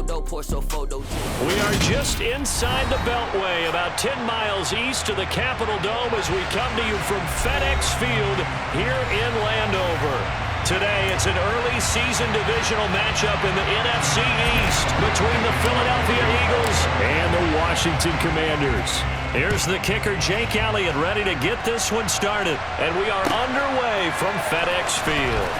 We are just inside the Beltway, about 10 miles east of the Capitol Dome as we come to you from FedEx Field here in Landover. Today, it's an early season divisional matchup in the NFC East between the Philadelphia Eagles and the Washington Commanders. Here's the kicker, Jake Elliott, ready to get this one started. And we are underway from FedEx Field.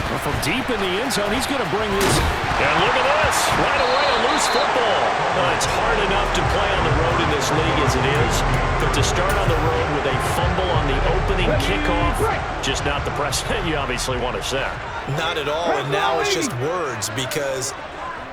Well, from deep in the end zone, he's going to bring this. And look at this. Right away, a loose football. Well, it's hard enough to play on the road in this league as it is. But to start on the road with a fumble on the opening kickoff, just not the precedent you obviously want to set. Not at all, and now it's just words because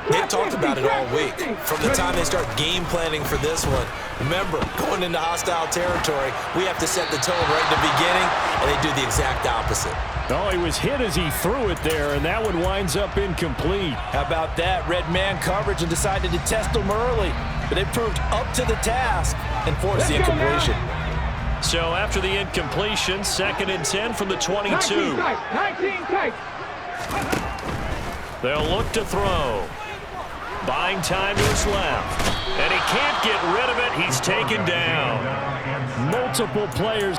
they've talked about it all week. From the time they start game planning for this one, remember, going into hostile territory, we have to set the tone right in the beginning, and they do the exact opposite. Oh, he was hit as he threw it there, and that one winds up incomplete. How about that? Red man coverage and decided to test him early. But they proved up to the task and forced the incompletion. So after the incompletion, 2nd and 10 from the 22. 19 tight. They'll look to throw. Buying time to his left. And he can't get rid of it. He's taken down. Multiple players.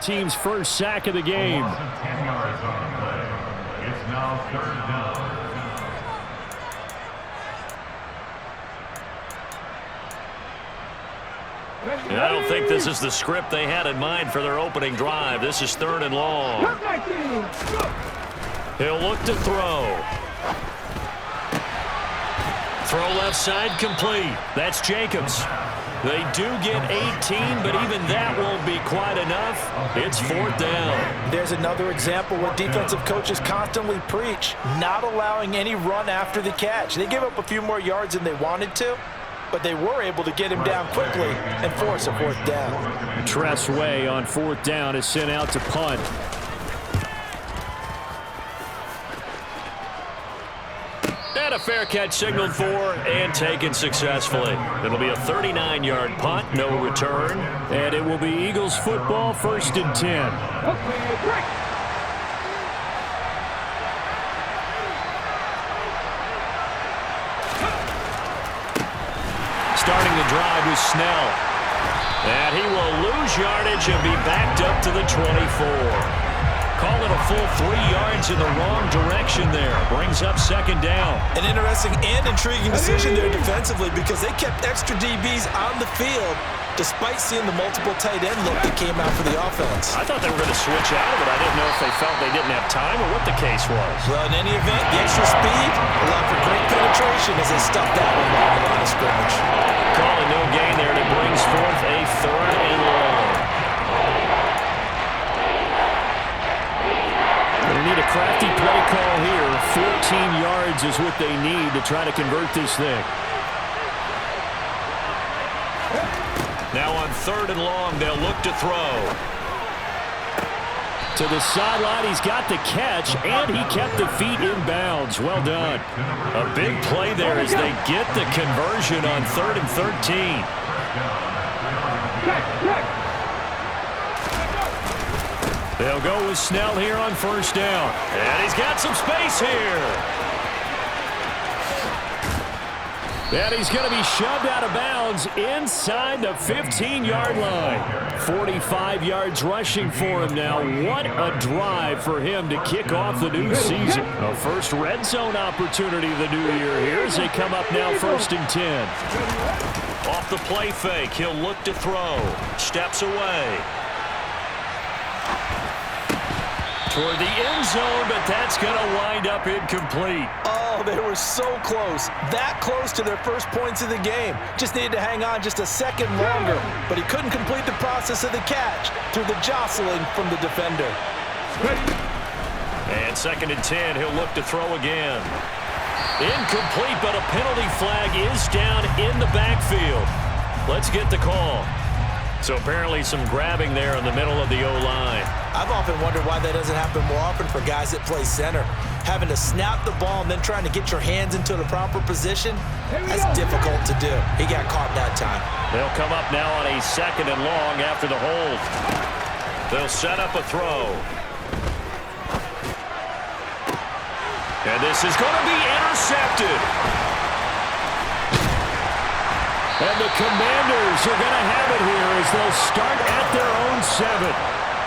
Team's first sack of the game. 10 yards on the play. It's now 3rd down. I don't think this is the script they had in mind for their opening drive. This is 3rd and long. He'll look to throw. Throw left side complete. That's Jacobs. They do get 18, but even that won't be quite enough. It's 4th down. There's another example where defensive coaches constantly preach, not allowing any run after the catch. They gave up a few more yards than they wanted to, but they were able to get him down quickly and force a 4th down. Tress Way on 4th down is sent out to punt. And a fair catch signaled for and taken successfully. It'll be a 39-yard punt, no return. And it will be Eagles football, 1st and 10. Starting the drive with Snell. And he will lose yardage and be backed up to the 24. Call it a full 3 yards in the wrong direction there. Brings up 2nd down. An interesting and intriguing decision there defensively because they kept extra DBs on the field despite seeing the multiple tight end look that came out for the offense. I thought they were going to switch out of it. I didn't know if they felt they didn't have time or what the case was. Well, in any event, the extra speed allowed for great penetration as they stuffed that one along the line of scrimmage. Call it no gain there, and it brings forth a 3rd and long. They need a crafty play call here. 14 yards is what they need to try to convert this thing. Now on 3rd and long, they'll look to throw. To the sideline, he's got the catch, and he kept the feet in bounds. Well done. A big play there as they get the conversion on 3rd and 13. They'll go with Snell here on 1st down. And he's got some space here. And he's going to be shoved out of bounds inside the 15-yard line. 45 yards rushing for him now. What a drive for him to kick off the new season. A first red zone opportunity of the new year here as they come up now 1st and 10. Off the play fake, he'll look to throw. Steps away. Toward the end zone, but that's going to wind up incomplete. Oh, they were so close. That close to their first points of the game. Just needed to hang on just a second longer, but he couldn't complete the process of the catch through the jostling from the defender. And 2nd and 10, he'll look to throw again. Incomplete, but a penalty flag is down in the backfield. Let's get the call. So apparently some grabbing there in the middle of the O-line. I've often wondered why that doesn't happen more often for guys that play center. Having to snap the ball and then trying to get your hands into the proper position, that's difficult to do. He got caught that time. They'll come up now on a 2nd and long after the hold. They'll set up a throw. And this is going to be intercepted. And the Commanders are going to have it here as they'll start at their own 7.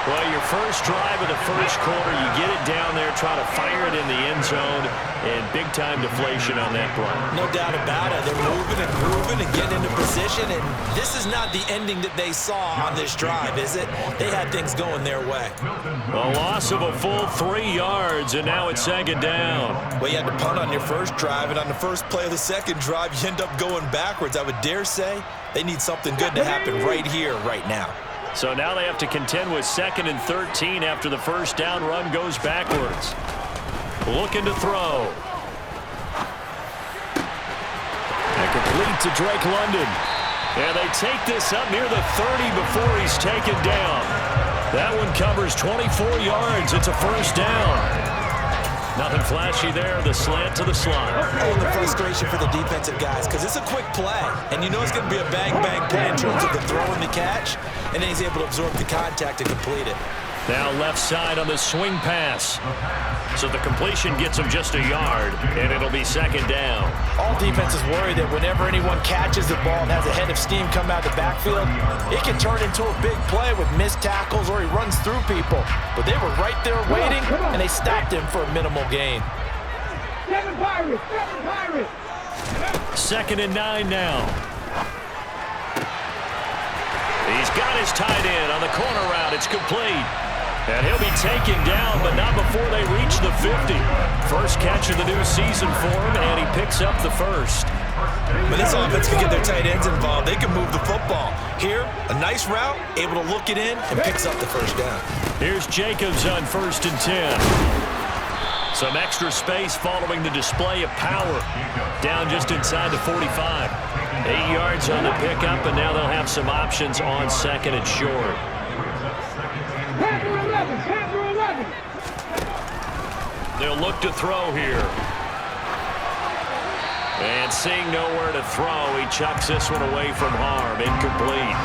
Well, your first drive of the first quarter, you get it down there, try to fire it in the end zone, and big-time deflation on that play. No doubt about it. They're moving and grooving and getting into position, and this is not the ending that they saw on this drive, is it? They had things going their way. A loss of a full 3 yards, and now it's 2nd down. Well, you had to punt on your first drive, and on the first play of the second drive, you end up going backwards. I would dare say they need something good to happen right here, right now. So now they have to contend with 2nd and 13 after the first down run goes backwards. Looking to throw. And complete to Drake London. And they take this up near the 30 before he's taken down. That one covers 24 yards. It's a first down. Nothing flashy there. The slant to the slot. Oh, the frustration for the defensive guys because it's a quick play. And you know it's going to be a bang-bang play in terms of the throw and the catch. And then he's able to absorb the contact and complete it. Now left side on the swing pass. So the completion gets him just a yard, and it'll be 2nd down. All defenses worry that whenever anyone catches the ball and has a head of steam come out of the backfield, it can turn into a big play with missed tackles or he runs through people. But they were right there waiting, and they stopped him for a minimal gain. 2nd and 9 now. He's got his tight end on the corner route. It's complete. And he'll be taken down, but not before they reach the 50. First catch of the new season for him, and he picks up the first. When this offense can get their tight ends involved, they can move the football. Here, a nice route, able to look it in, and picks up the first down. Here's Jacobs on 1st and 10. Some extra space following the display of power. Down just inside the 45. 8 yards on the pickup, and now they'll have some options on 2nd and short. They'll look to throw here. And seeing nowhere to throw, he chucks this one away from harm. Incomplete.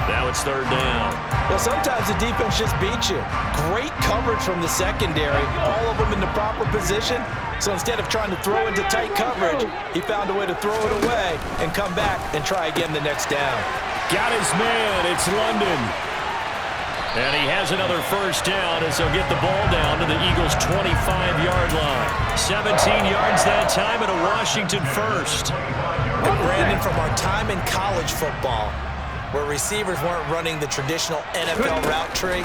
Now it's 3rd down. Well, sometimes the defense just beats you. Great coverage from the secondary. All of them in the proper position. So instead of trying to throw into tight coverage, he found a way to throw it away and come back and try again the next down. Got his man. It's London. And he has another first down as they'll get the ball down to the Eagles' 25-yard line. 17 yards that time and a Washington first. And Brandon, from our time in college football, where receivers weren't running the traditional NFL route tree,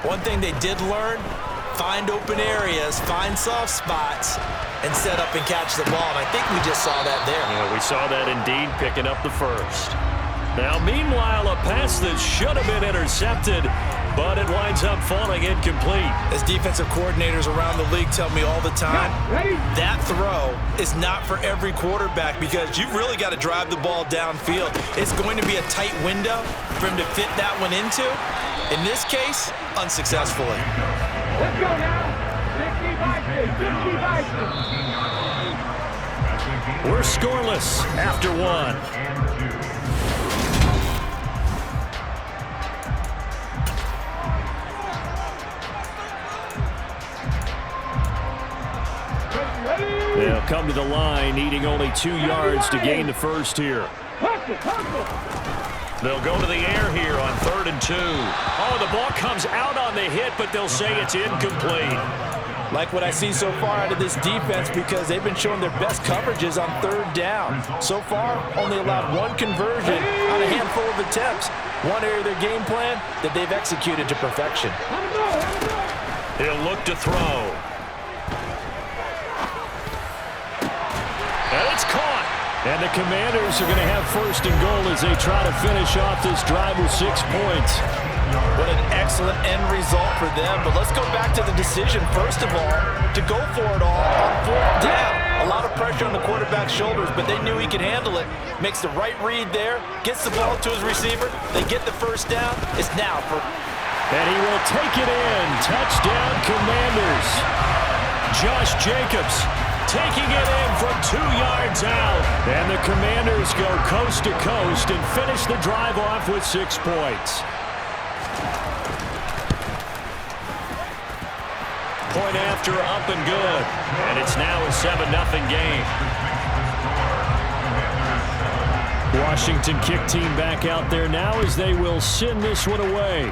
one thing they did learn, find open areas, find soft spots, and set up and catch the ball. And I think we just saw that there. Yeah, we saw that indeed, picking up the first. Now, meanwhile, a pass that should have been intercepted, but it winds up falling incomplete. As defensive coordinators around the league tell me all the time, that throw is not for every quarterback because you've really got to drive the ball downfield. It's going to be a tight window for him to fit that one into. In this case, unsuccessfully. Let's go now. 60 We're scoreless after one. They'll come to the line, needing only 2 yards to gain the first here. They'll go to the air here on 3rd and 2. Oh, the ball comes out on the hit, but they'll say it's incomplete. Like what I see so far out of this defense because they've been showing their best coverages on 3rd down. So far, only allowed 1 conversion on a handful of attempts. One area of their game plan that they've executed to perfection. He'll look to throw. And it's caught. And the Commanders are going to have 1st and goal as they try to finish off this drive with 6 points. What an excellent end result for them. But let's go back to the decision, first of all, to go for it all on 4th down. A lot of pressure on the quarterback's shoulders, but they knew he could handle it. Makes the right read there, gets the ball to his receiver. They get the first down. It's now for... And he will take it in. Touchdown, Commanders. Josh Jacobs taking it in from 2 yards out. And the Commanders go coast to coast and finish the drive off with 6 points. Point after, up and good. And it's now a 7-0 game. Washington kick team back out there now as they will send this one away.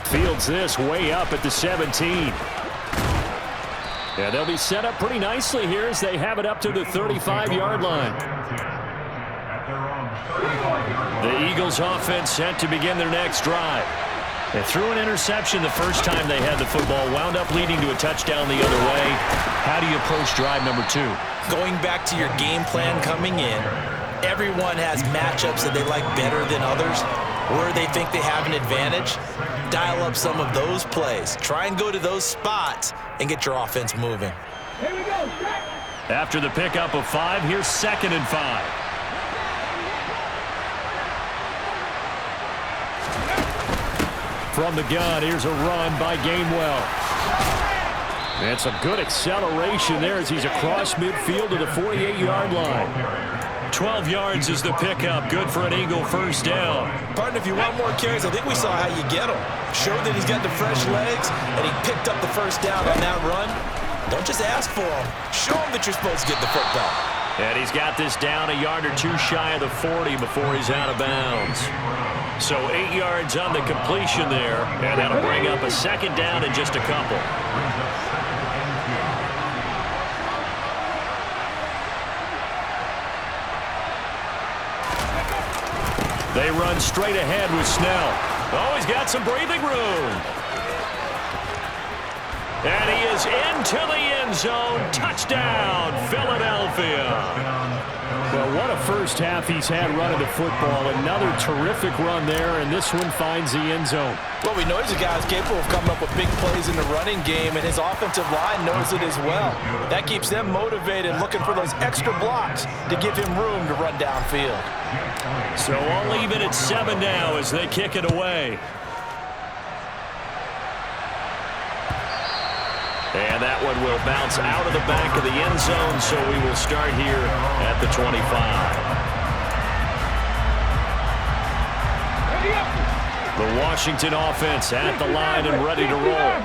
Fields this way up at the 17. Yeah, they'll be set up pretty nicely here as they have it up to the 35-yard line. The Eagles offense set to begin their next drive. They threw an interception the first time they had the football, wound up leading to a touchdown the other way. How do you approach drive number 2? Going back to your game plan coming in, everyone has matchups that they like better than others, where they think they have an advantage. Dial up some of those plays. Try and go to those spots and get your offense moving. Here we go. After the pickup of 5, here's 2nd and 5. From the gun, here's a run by Gainwell. That's a good acceleration there as he's across midfield to the 48-yard line. 12 yards is the pickup. Good for an Eagle first down. Partner, if you want more carries, I think we saw how you get him. Showed that he's got the fresh legs, and he picked up the first down on that run. Don't just ask for him. Show him that you're supposed to get the football. And he's got this down a yard or 2 shy of the 40 before he's out of bounds. So 8 yards on the completion there, and that'll bring up a 2nd down in just a couple. They run straight ahead with Snell. Oh, he's got some breathing room. And he is into the end zone. Touchdown, Philadelphia. Well, what a first half he's had running the football. Another terrific run there, and this one finds the end zone. Well, we know he's a guy who's capable of coming up with big plays in the running game, and his offensive line knows it as well. That keeps them motivated, looking for those extra blocks to give him room to run downfield. So all even at 7 now as they kick it away. And that one will bounce out of the back of the end zone, so we will start here at the 25. The Washington offense at the line and ready to roll.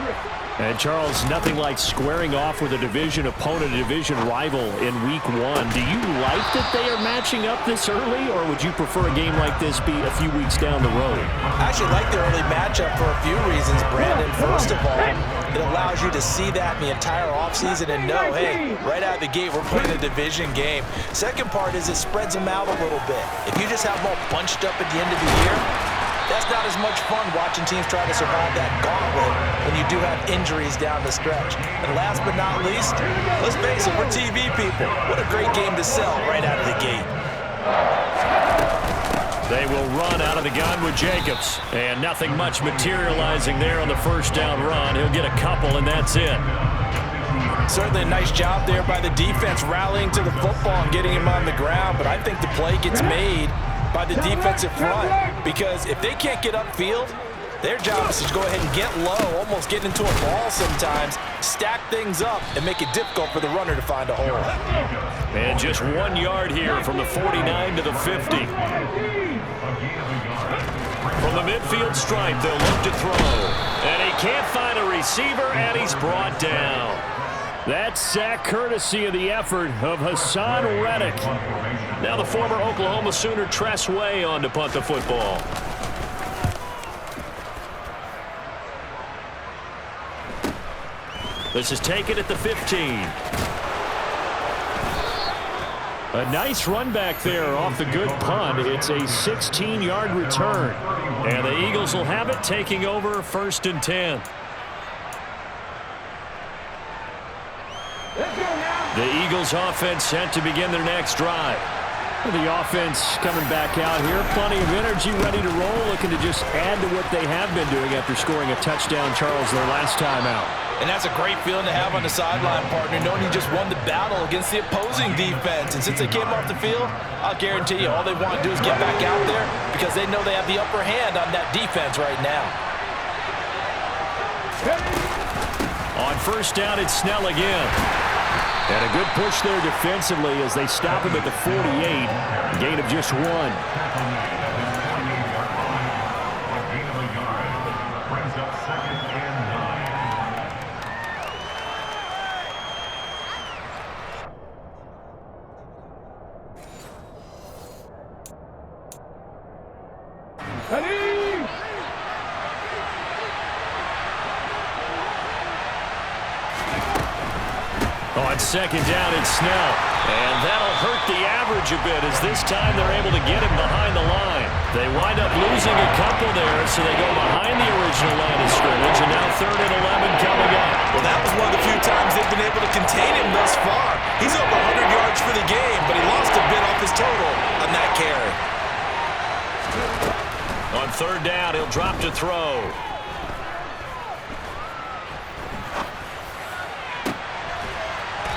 And, Charles, nothing like squaring off with a division opponent, a division rival in Week 1. Do you like that they are matching up this early, or would you prefer a game like this be a few weeks down the road? I actually like the early matchup for a few reasons, Brandon. First of all, it allows you to see that in the entire offseason and know, hey, right out of the gate, we're playing a division game. Second part is it spreads them out a little bit. If you just have them all bunched up at the end of the year, that's not as much fun watching teams try to survive that gauntlet when you do have injuries down the stretch. And last but not least, let's face it, we're TV people. What a great game to sell right out of the gate. They will run out of the gun with Jacobs. And nothing much materializing there on the first down run. He'll get a couple, and that's it. Certainly a nice job there by the defense rallying to the football and getting him on the ground. But I think the play gets made by the defensive front, because if they can't get upfield, their job is to go ahead and get low, almost get into a ball sometimes, stack things up, and make it difficult for the runner to find a hole. And just 1 yard here from the 49 to the 50. From the midfield stripe, they'll look to throw. And he can't find a receiver, and he's brought down. That sack courtesy of the effort of Hassan Reddick. Now the former Oklahoma Sooner Tress Way on to punt the football. This is taken at the 15. A nice run back there off the good punt. It's a 16-yard return. And the Eagles will have it, taking over 1st and 10. The Eagles offense set to begin their next drive. The offense coming back out here. Plenty of energy, ready to roll, looking to just add to what they have been doing after scoring a touchdown, Charles, their last time out. And that's a great feeling to have on the sideline, partner, knowing you just won the battle against the opposing defense. And since they came off the field, I'll guarantee you all they want to do is get back out there because they know they have the upper hand on that defense right now. On first down, it's Snell again. And a good push there defensively as they stop him at the 48. Gain of just 1. Gain of a yard. Brings up 2nd and 9. On second down, it's Snell. And that'll hurt the average a bit as this time they're able to get him behind the line. They wind up losing a couple there, so they go behind the original line of scrimmage, and now 3rd and 11 coming up. Well, that was one of the few times they've been able to contain him thus far. He's over 100 yards for the game, but he lost a bit off his total on that carry. On 3rd down, he'll drop to throw.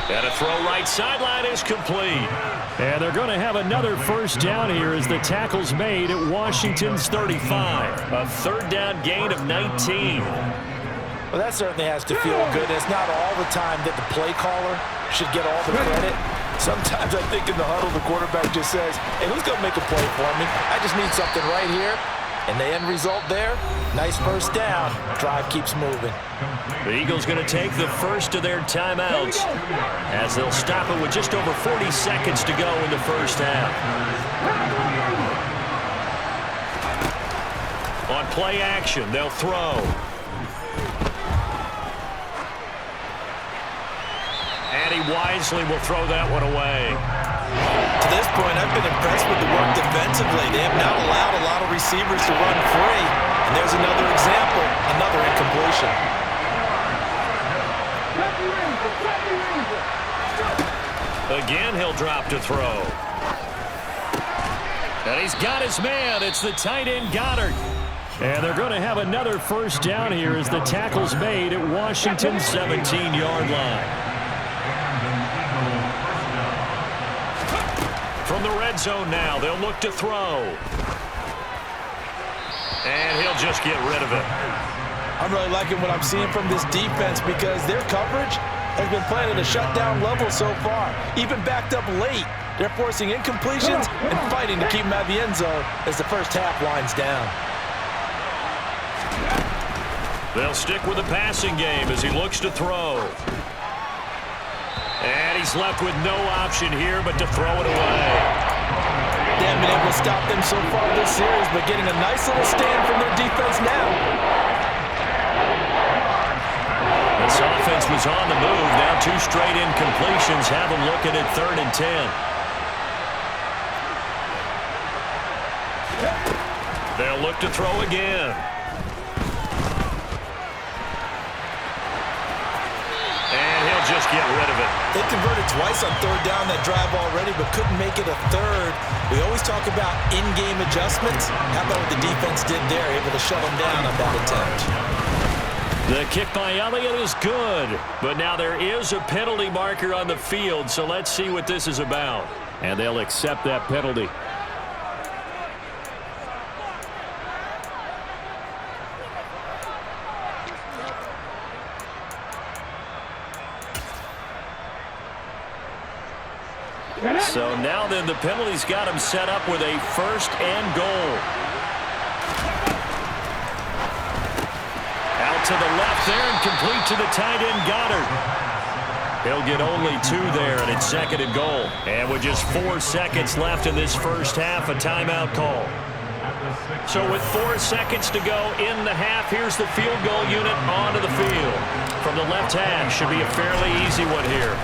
And a throw right sideline is complete. And they're going to have another first down here as the tackle's made at Washington's 35. A 3rd down gain of 19. Well, that certainly has to feel good. It's not all the time that the play caller should get all the credit. Sometimes I think in the huddle, the quarterback just says, hey, who's going to make a play for me? I just need something right here. And the end result there, nice first down. Drive keeps moving. The Eagles going to take the first of their timeouts as they'll stop it with just over 40 seconds to go in the first half. On play action, they'll throw. And he wisely will throw that one away. To this point, I've been impressed with the work defensively. They have not allowed a lot of receivers to run free. And there's another example, another incompletion. Again, he'll drop to throw. And he's got his man. It's the tight end, Goddard. And they're going to have another first down here as the tackle's made at Washington's 17-yard line. From the red zone now, they'll look to throw. And he'll just get rid of it. I'm really liking what I'm seeing from this defense because their coverage has been playing at a shutdown level so far. Even backed up late, they're forcing incompletions and fighting to keep them out of the end zone as the first half winds down. They'll stick with the passing game as he looks to throw. And he's left with no option here but to throw it away. They haven't been able to stop them so far this series, but getting a nice little stand from their defense now. This offense was on the move. Now 2 straight incompletions have them looking at 3rd and 10. They'll look to throw again. Just get rid of it. They converted twice on 3rd down that drive already, but couldn't make it a 3rd. We always talk about in-game adjustments. How about what the defense did there, able to shut them down on that attempt? The kick by Elliott is good, but now there is a penalty marker on the field, so let's see what this is about. And they'll accept that penalty. So now then the penalty's got him set up with a 1st and goal. Out to the left there and complete to the tight end Goddard. He'll get only 2 there and it's 2nd and goal. And with just 4 seconds left in this first half, a timeout call. So with 4 seconds to go in the half, here's the field goal unit onto the field. From the left hash, should be a fairly easy one here.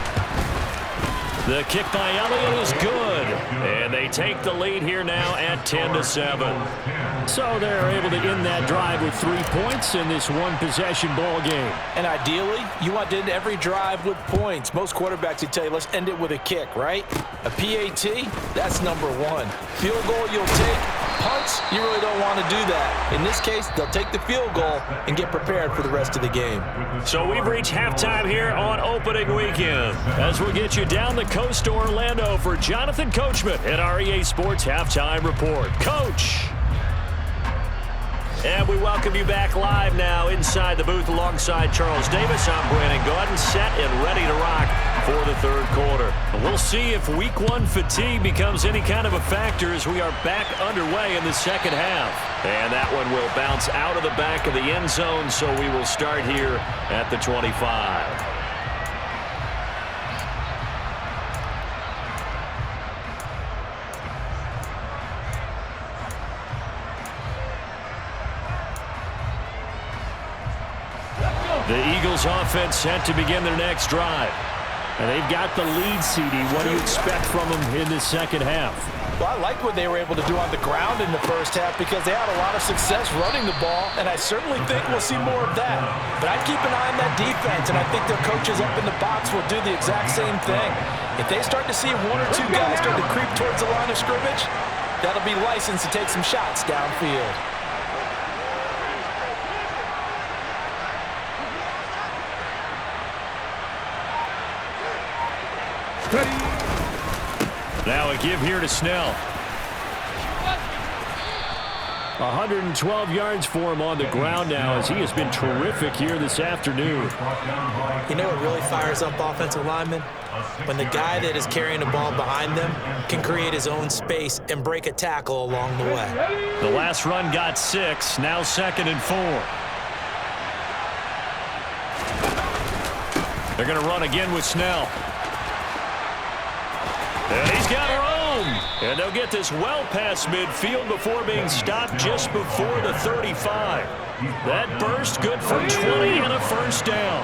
The kick by Elliott is good, and they take the lead here now at 10-7. So they're able to end that drive with 3 points in this one-possession ball game. And ideally, you want to end every drive with points. Most quarterbacks would tell you, let's end it with a kick, right? A PAT, that's number 1. Field goal you'll take, punts, you really don't want to do that. In this case, they'll take the field goal and get prepared for the rest of the game. So we've reached halftime here on opening weekend. As we get you down the coast to Orlando for Jonathan Coachman at our EA Sports Halftime Report. Coach! And we welcome you back live now inside the booth alongside Charles Davis. I'm Brandon Gaudin, set and ready to rock for the third quarter. We'll see if week one fatigue becomes any kind of a factor as we are back underway in the second half. And that one will bounce out of the back of the end zone, so we will start here at the 25. The Eagles offense set to begin their next drive. And they've got the lead, CD. What do you expect from them in the second half? Well, I like what they were able to do on the ground in the first half because they had a lot of success running the ball, and I certainly think we'll see more of that. But I'd keep an eye on that defense, and I think their coaches up in the box will do the exact same thing. If they start to see one or two guys start to creep towards the line of scrimmage, that'll be licensed to take some shots downfield. Now a give here to Snell. 112 yards for him on the ground now as he has been terrific here this afternoon. You know what really fires up offensive linemen? When the guy that is carrying the ball behind them can create his own space and break a tackle along the way. The last run got 6, now 2nd and 4. They're going to run again with Snell. And he's got room. And they'll get this well past midfield before being stopped just before the 35. That burst good for 20 and a first down.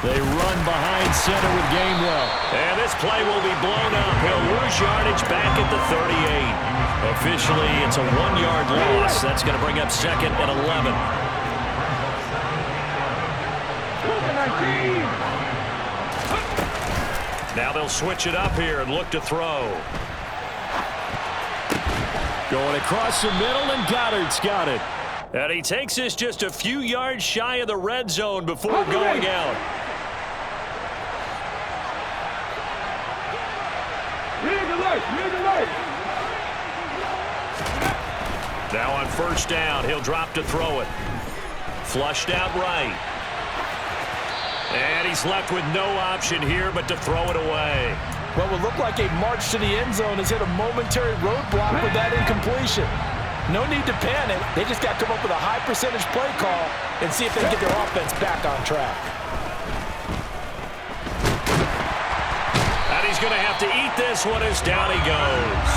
They run behind center with Gainwell. And this play will be blown up. He'll lose yardage back at the 38. Officially, it's a 1-yard loss. That's going to bring up 2nd and 11. Now they'll switch it up here and look to throw. Going across the middle, and Goddard's got it. And he takes this just a few yards shy of the red zone before going out. Now on first down, he'll drop to throw it. Flushed out right. And he's left with no option here but to throw it away. What would look like a march to the end zone has hit a momentary roadblock with that incompletion. No need to panic. They just got to come up with a high percentage play call and see if they can get their offense back on track. And he's going to have to eat this one as down he goes.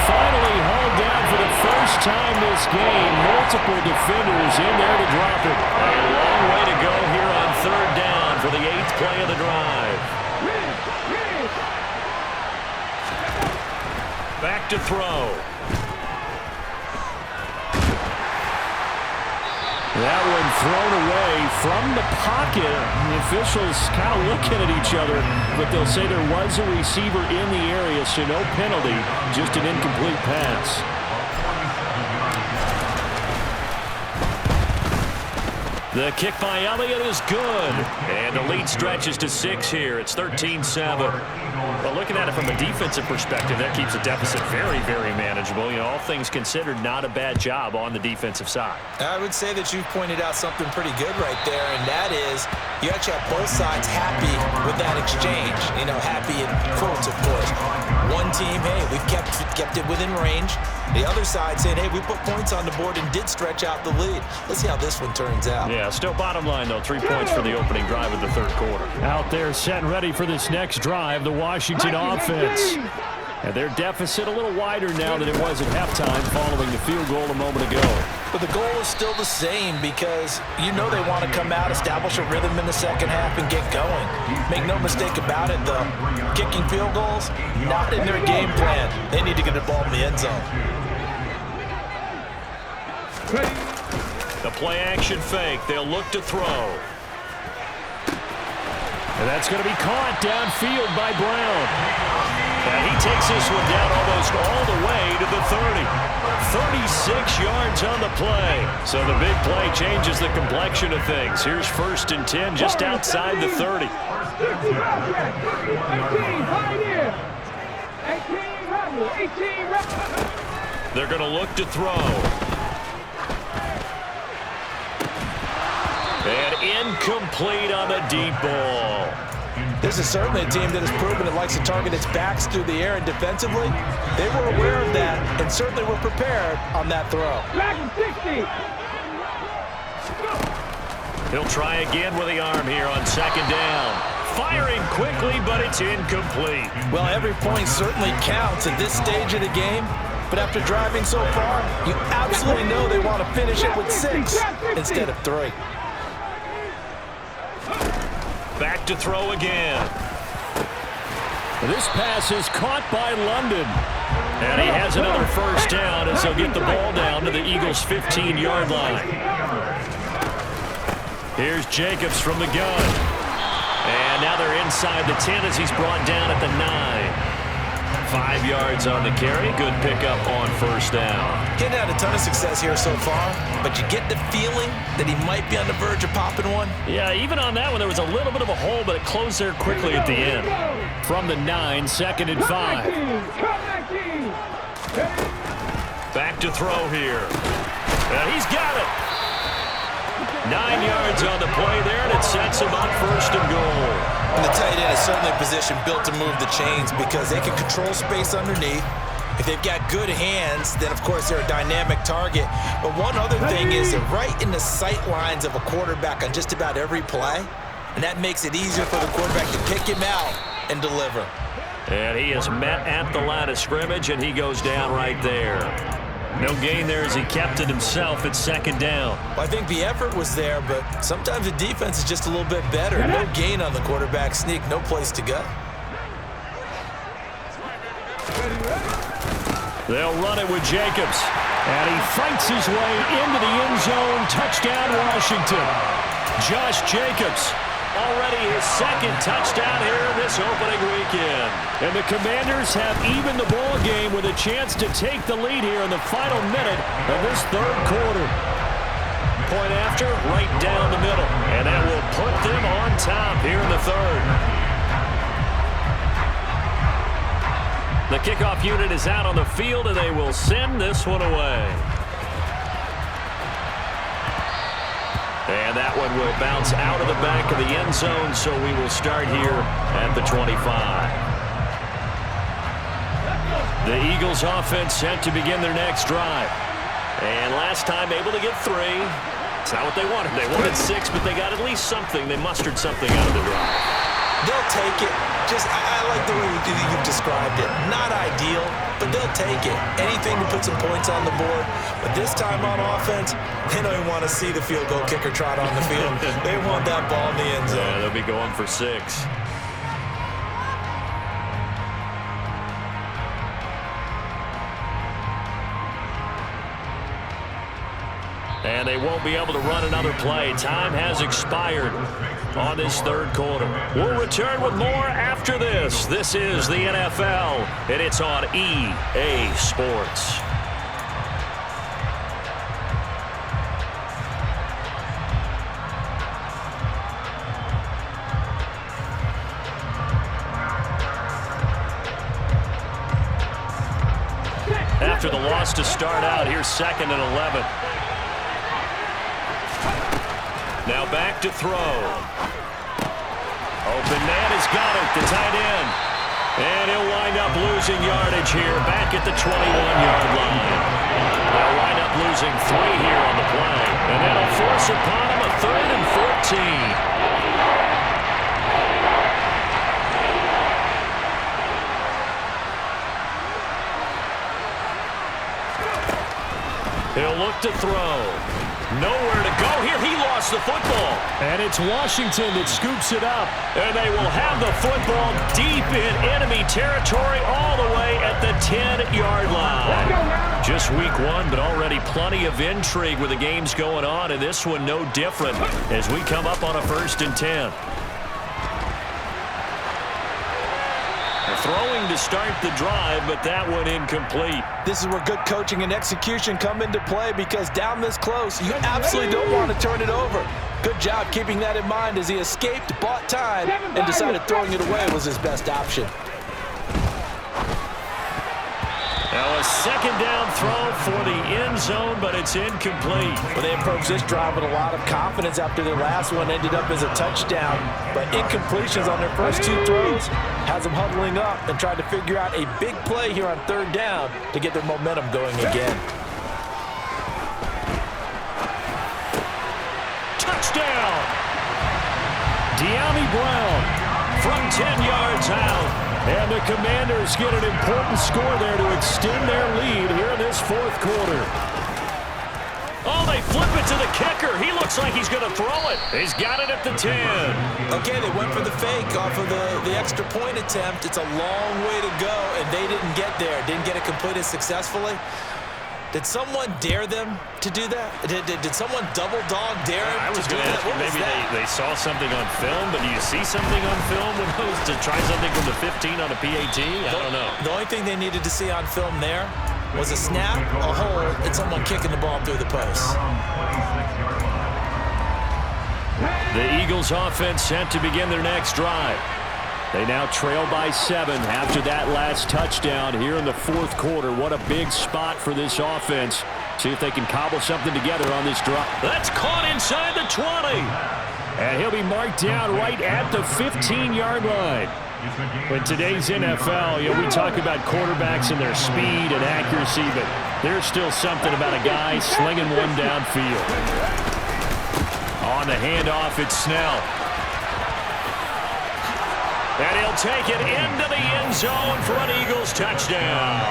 Finally hauled down for the first time this game. Multiple defenders in there to drop it. A long way to go here on third down for the 8th play of the drive. Back to throw. That one thrown away from the pocket. The officials kind of looking at each other, but they'll say there was a receiver in the area, so no penalty, just an incomplete pass. The kick by Elliott is good. And the lead stretches to 6 here. It's 13-7. But looking at it from a defensive perspective, that keeps the deficit very, very manageable. You know, all things considered, not a bad job on the defensive side. I would say that you've pointed out something pretty good right there, and that is you actually have both sides happy with that exchange. You know, happy in quotes, of course. One team, hey, we've kept it within range. The other side saying, hey, we put points on the board and did stretch out the lead. Let's see how this one turns out. Yeah, still bottom line, though. 3 points for the opening drive of the third quarter. Out there set and ready for this next drive, the Washington offense. And their deficit a little wider now than it was at halftime following the field goal a moment ago. But the goal is still the same because you know they want to come out, establish a rhythm in the second half, and get going. Make no mistake about it, though. Kicking field goals, not in their game plan. They need to get the ball in the end zone. The play action fake. They'll look to throw. And that's going to be caught downfield by Brown. And he takes this one down almost all the way to the 30. 36 yards on the play. So the big play changes the complexion of things. Here's 1st and 10 just outside the 30. 18, pioneer. 18, rebel. 18, rebel. They're going to look to throw. And incomplete on the deep ball. This is certainly a team that has proven it likes to target its backs through the air, and defensively, they were aware of that and certainly were prepared on that throw. Back to 60. He'll try again with the arm here on 2nd down. Firing quickly, but it's incomplete. Well, every point certainly counts at this stage of the game, but after driving so far, you absolutely know they want to finish it with 6 instead of 3. Back to throw again. This pass is caught by London. And he has another 1st down as they'll get the ball down to the Eagles' 15-yard line. Here's Jacobs from the gun. And now they're inside the 10 as he's brought down at the 9. 5 yards on the carry. Good pickup on 1st down. Getting had a ton of success here so far, but you get the feeling that he might be on the verge of popping one. Yeah, even on that one, there was a little bit of a hole, but it closed there quickly at the end. From the 9, 2nd and 5. Back to throw here. And he's got it. 9 yards on the play there, and it sets him up 1st and goal. And the tight end is certainly a position built to move the chains because they can control space underneath. If they've got good hands, then of course they're a dynamic target. But one other thing is they're right in the sight lines of a quarterback on just about every play. And that makes it easier for the quarterback to pick him out and deliver. And he is met at the line of scrimmage, and he goes down right there. No gain there as he kept it himself at 2nd down. Well, I think the effort was there, but sometimes the defense is just a little bit better. No gain on the quarterback sneak, no place to go. They'll run it with Jacobs. And he fights his way into the end zone. Touchdown, Washington. Josh Jacobs. Already his 2nd touchdown here this opening weekend. And the Commanders have evened the ball game with a chance to take the lead here in the final minute of this 3rd quarter. Point after, right down the middle. And that will put them on top here in the 3rd. The kickoff unit is out on the field, and they will send this one away. And that one will bounce out of the back of the end zone, so we will start here at the 25. The Eagles offense set to begin their next drive. And last time able to get 3. It's not what they wanted. They wanted 6, but they got at least something. They mustered something out of the drive. They'll take it. I like the way you've described it. Not ideal, but they'll take it. Anything to put some points on the board. But this time on offense, they don't even want to see the field goal kicker trot on the field. They want that ball in the end zone. Yeah, they'll be going for 6. And they won't be able to run another play. Time has expired on this 3rd quarter. We'll return with more after this. This is the NFL, and it's on EA Sports. After the loss to start out, here's 2nd and 11. Now back to throw. Open man has got it, the tight end. And he'll wind up losing yardage here back at the 21-yard line. They'll wind up losing 3 here on the play. And that'll force upon him a 3rd and 14. He'll look to throw. Nowhere to go here. He lost the football. And it's Washington that scoops it up. And they will have the football deep in enemy territory all the way at the 10-yard line. Just week 1, but already plenty of intrigue with the games going on, and this one no different as we come up on a 1st and 10. start the drive, but that one incomplete. This is where good coaching and execution come into play, because down this close, you absolutely don't want to turn it over. Good job keeping that in mind as he escaped, bought time, and decided throwing it away was his best option. Now a second down throw for the end zone, but it's incomplete. Well, they approached this drive with a lot of confidence after their last one ended up as a touchdown. But incompletions on their first two throws has them huddling up and trying to figure out a big play here on third down to get their momentum going again. Touchdown! De'Ami Brown from 10 yards out. And the Commanders get an important score there to extend their lead here in this fourth quarter. Oh, they flip it to the kicker. He looks like he's going to throw it. He's got it at the 10. Okay, they went for the fake off of the extra point attempt. It's a long way to go, and they didn't get there. Didn't get it completed successfully. Did someone dare them to do that? Did someone double dog dare them to do that? Maybe they saw something on film, but do you see something on film when those to try something from the 15 on a PAT? I don't know. The only thing they needed to see on film there was a snap, a hold, and someone kicking the ball through the post. The Eagles offense set to begin their next drive. They now trail by 7 after that last touchdown here in the fourth quarter. What a big spot for this offense. See if they can cobble something together on this drive. That's caught inside the 20. And he'll be marked down right at the 15-yard line. In today's NFL, we talk about quarterbacks and their speed and accuracy, but there's still something about a guy slinging one downfield. On the handoff, it's Snell. And he'll take it into the end zone for an Eagles touchdown.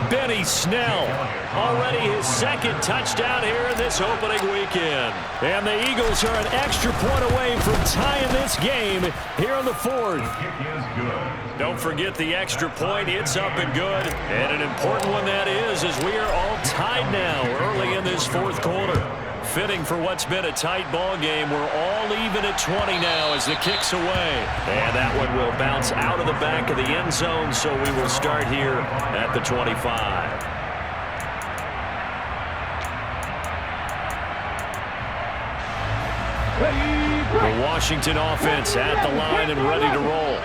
Benny Snell, already his second touchdown here in this opening weekend. And the Eagles are an extra point away from tying this game here in the fourth. Don't forget the extra point. It's up and good. And an important one that is, as we are all tied now early in this fourth quarter. Fitting for what's been a tight ball game. We're all even at 20 now as the kick's away. And that one will bounce out of the back of the end zone, so we will start here at the 25. The Washington offense at the line and ready to roll.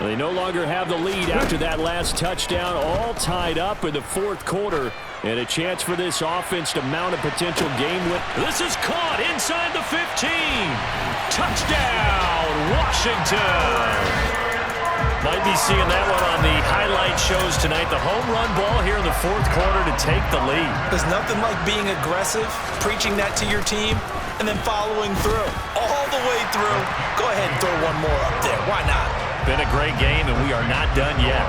They no longer have the lead after that last touchdown, all tied up in the fourth quarter. And a chance for this offense to mount a potential game win. This is caught inside the 15. Touchdown, Washington. Might be seeing that one on the highlight shows tonight. The home run ball here in the fourth quarter to take the lead. There's nothing like being aggressive, preaching that to your team, and then following through. All the way through. Go ahead and throw one more up there. Why not? Been a great game, and we are not done yet.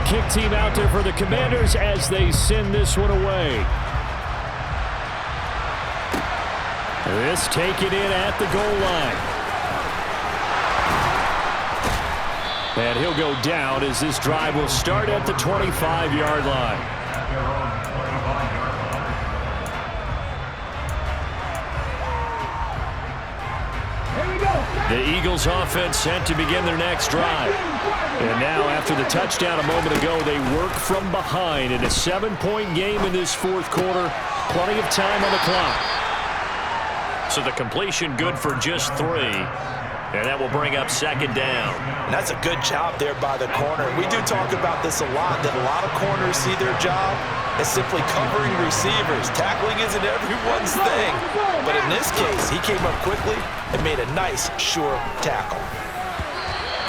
Kick team out there for the Commanders as they send this one away. This taken in at the goal line. And he'll go down as this drive will start at the 25-yard line. The Eagles offense set to begin their next drive. And now after the touchdown a moment ago, they work from behind in a 7-point game in this fourth quarter. Plenty of time on the clock. So the completion good for just 3. And that will bring up second down. And that's a good job there by the corner. We do talk about this a lot, that a lot of corners see their job as simply covering receivers. Tackling isn't everyone's thing. But in this case, he came up quickly and made a nice, sure tackle.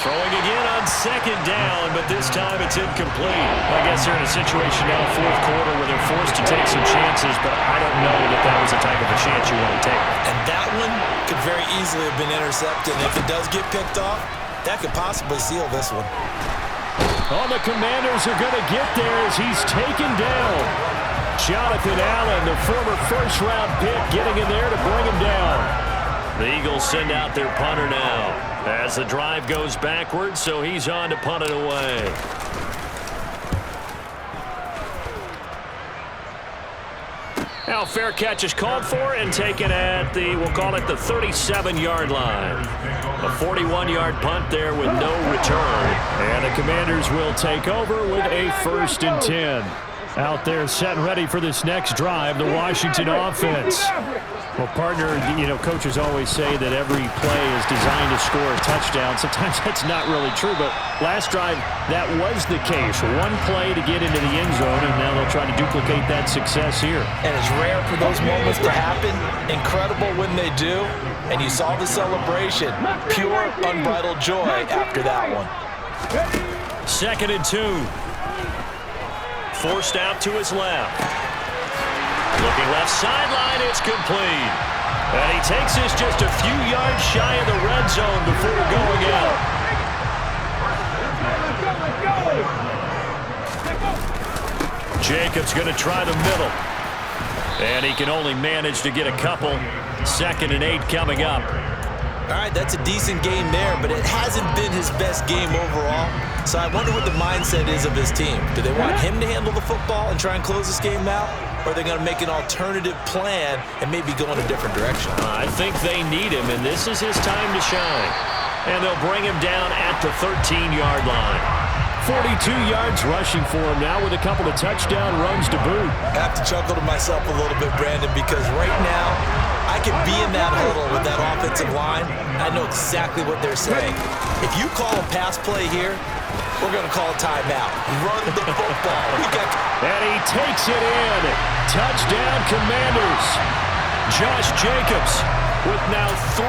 Throwing again on second down, but this time it's incomplete. I guess they're in a situation now, fourth quarter, where they're forced to take some chances, but I don't know that that was the type of a chance you want to take. And that one could very easily have been intercepted. If it does get picked off, that could possibly seal this one. Oh, the Commanders are going to get there as he's taken down. Jonathan Allen, the former first-round pick, getting in there to bring him down. The Eagles send out their punter now as the drive goes backwards, so he's on to punt it away. Now fair catch is called for and taken at the, we'll call it the 37-yard line. A 41-yard punt there with no return. And the Commanders will take over with a 1st and 10. Out there set and ready for this next drive, the Washington offense. Well, partner, coaches always say that every play is designed to score a touchdown. Sometimes that's not really true, but last drive, that was the case. One play to get into the end zone, and now they'll try to duplicate that success here. And it's rare for those moments to happen. Incredible when they do. And you saw the celebration. Pure, unbridled joy after that one. 2nd and 2. Forced out to his left. Looking left sideline, it's complete. And he takes this just a few yards shy of the red zone before going out. Jacobs going to try the middle. And he can only manage to get a couple. 2nd and 8 coming up. All right, that's a decent game there, but it hasn't been his best game overall. So I wonder what the mindset is of his team. Do they want him to handle the football and try and close this game out? Or are they going to make an alternative plan and maybe go in a different direction? I think they need him, and this is his time to shine. And they'll bring him down at the 13-yard line. 42 yards rushing for him now with a couple of touchdown runs to boot. I have to chuckle to myself a little bit, Brandon, because right now I could be in that huddle with that offensive line. I know exactly what they're saying. If you call a pass play here, we're going to call a timeout. Run the football. And he takes it in. Touchdown, Commanders. Josh Jacobs with now 3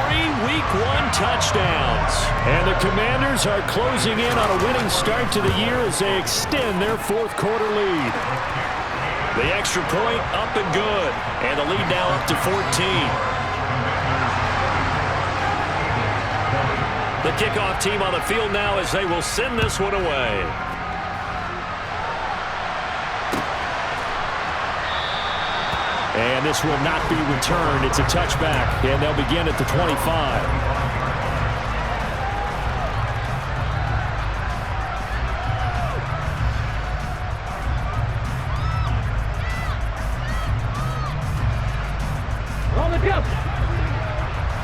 Week 1 touchdowns. And the Commanders are closing in on a winning start to the year as they extend their 4th quarter lead. The extra point up and good. And the lead now up to 14. The kickoff team on the field now as they will send this one away. And this will not be returned. It's a touchback, and they'll begin at the 25.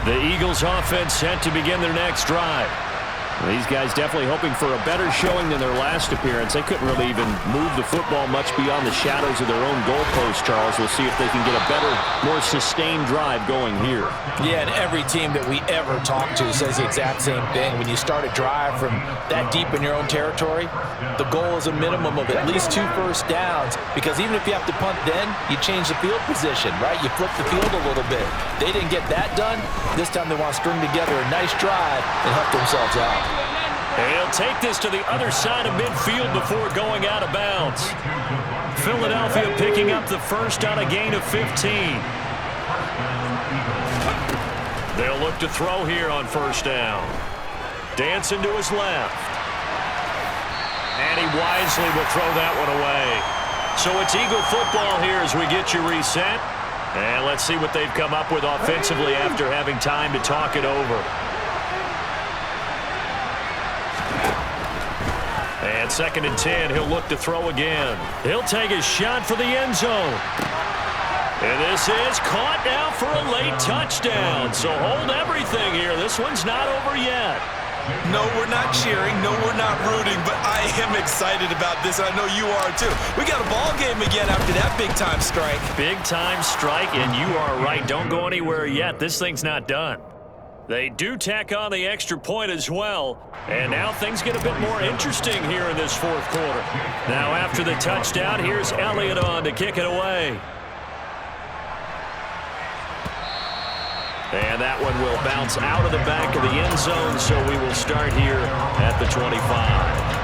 The Eagles offense set to begin their next drive. These guys definitely hoping for a better showing than their last appearance. They couldn't really even move the football much beyond the shadows of their own goalpost, Charles. We'll see if they can get a better, more sustained drive going here. Yeah, and every team that we ever talk to says the exact same thing. When you start a drive from that deep in your own territory, the goal is a minimum of at least 2 first downs, because even if you have to punt then, you change the field position, right? You flip the field a little bit. They didn't get that done. This time they want to string together a nice drive and help themselves out. And he'll take this to the other side of midfield before going out of bounds. Philadelphia picking up the first on a gain of 15. They'll look to throw here on first down. Dancing to his left. And he wisely will throw that one away. So it's Eagle football here as we get you reset. And let's see what they've come up with offensively after having time to talk it over. And 2nd and 10, he'll look to throw again. He'll take a shot for the end zone. And this is caught now for a late touchdown. So hold everything here. This one's not over yet. No, we're not cheering. No, we're not rooting. But I am excited about this. I know you are, too. We got a ball game again after that big-time strike. Big-time strike, and you are right. Don't go anywhere yet. This thing's not done. They do tack on the extra point as well. And now things get a bit more interesting here in this 4th quarter. Now after the touchdown, here's Elliott on to kick it away. And that one will bounce out of the back of the end zone, so we will start here at the 25.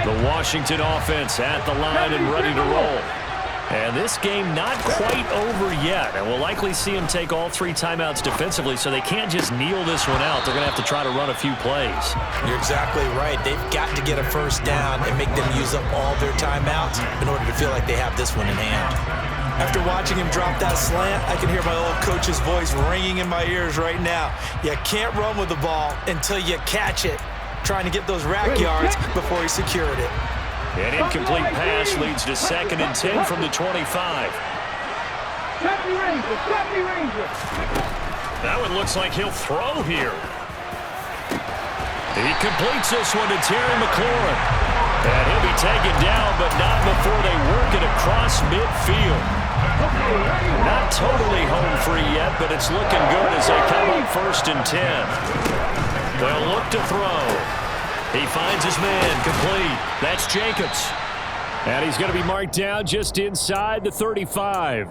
The Washington offense at the line and ready to roll. And this game not quite over yet. And we'll likely see them take all 3 timeouts defensively, so they can't just kneel this one out. They're going to have to try to run a few plays. You're exactly right. They've got to get a first down and make them use up all their timeouts in order to feel like they have this one in hand. After watching him drop that slant, I can hear my old coach's voice ringing in my ears right now. You can't run with the ball until you catch it. trying to get those rack yards before he secured it. An incomplete pass leads to 2nd and 10 from the 25. That one looks like he'll throw here. He completes this one to Terry McLaurin. And he'll be taken down, but not before they work it across midfield. Not totally home free yet, but it's looking good as they come up 1st and 10. They'll look to throw. He finds his man, complete. That's Jacobs. And he's going to be marked down just inside the 35.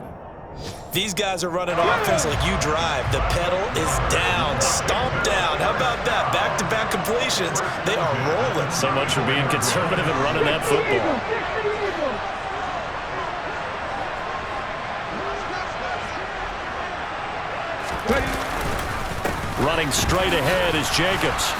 These guys are running offense like you drive. The pedal is down, stomped down. How about that? Back-to-back completions. They are rolling. So much for being conservative and running that football. Running straight ahead is Jacobs.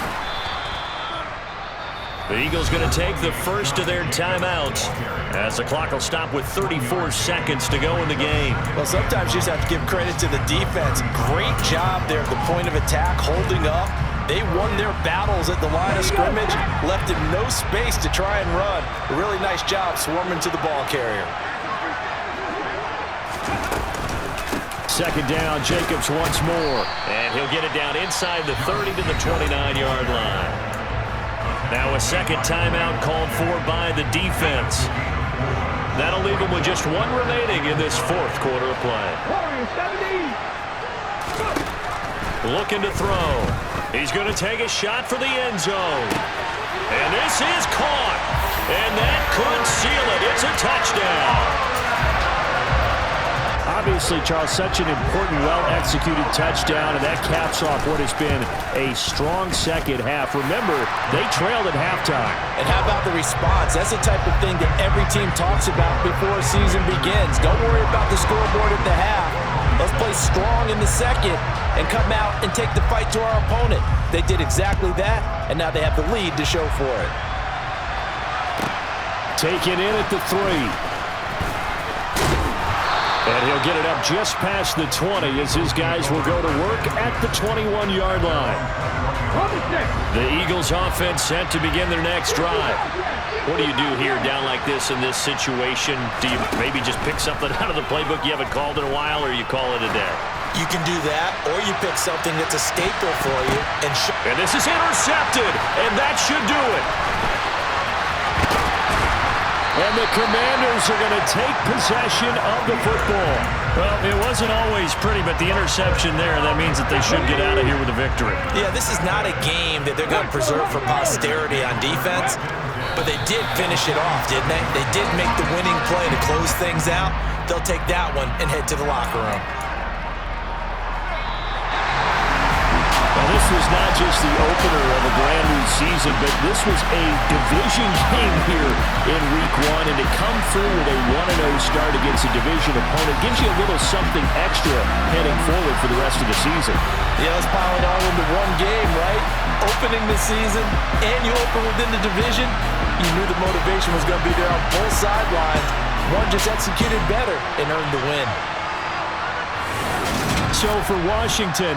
The Eagles going to take the first of their timeouts as the clock will stop with 34 seconds to go in the game. Well, sometimes you just have to give credit to the defense. Great job there at the point of attack, holding up. They won their battles at the line of scrimmage, left him no space to try and run. A really nice job swarming to the ball carrier. 2nd down, Jacobs once more. And he'll get it down inside the 30 to the 29-yard line. Now a second timeout called for by the defense. That'll leave them with just one remaining in this 4th quarter of play. Looking to throw. He's going to take a shot for the end zone. And this is caught. And that could seal it. It's a touchdown. Obviously, Charles, such an important, well-executed touchdown, and that caps off what has been a strong second half. Remember, they trailed at halftime. And how about the response? That's the type of thing that every team talks about before a season begins. Don't worry about the scoreboard at the half. Let's play strong in the second and come out and take the fight to our opponent. They did exactly that, and now they have the lead to show for it. Taken in at the 3. And he'll get it up just past the 20 as his guys will go to work at the 21-yard line. The Eagles offense set to begin their next drive. What do you do here down like this in this situation? Do you maybe just pick something out of the playbook you haven't called in a while, or you call it a day? You can do that, or you pick something that's a staple for you. And this is intercepted, and that should do it. And the Commanders are going to take possession of the football. Well, it wasn't always pretty, but the interception there, that means that they should get out of here with a victory. Yeah, this is not a game that they're going to preserve for posterity on defense, but they did finish it off, didn't they? They did make the winning play to close things out. They'll take that one and head to the locker room. Well, this was not just the opener of a brand new season, but this was a division game here in Week 1, and to come through with a 1-0 start against a division opponent gives you a little something extra heading forward for the rest of the season. Yeah, let's pile it all into one game, right? Opening the season, and you open within the division. You knew the motivation was going to be there on both sidelines. One just executed better and earned the win. So for Washington,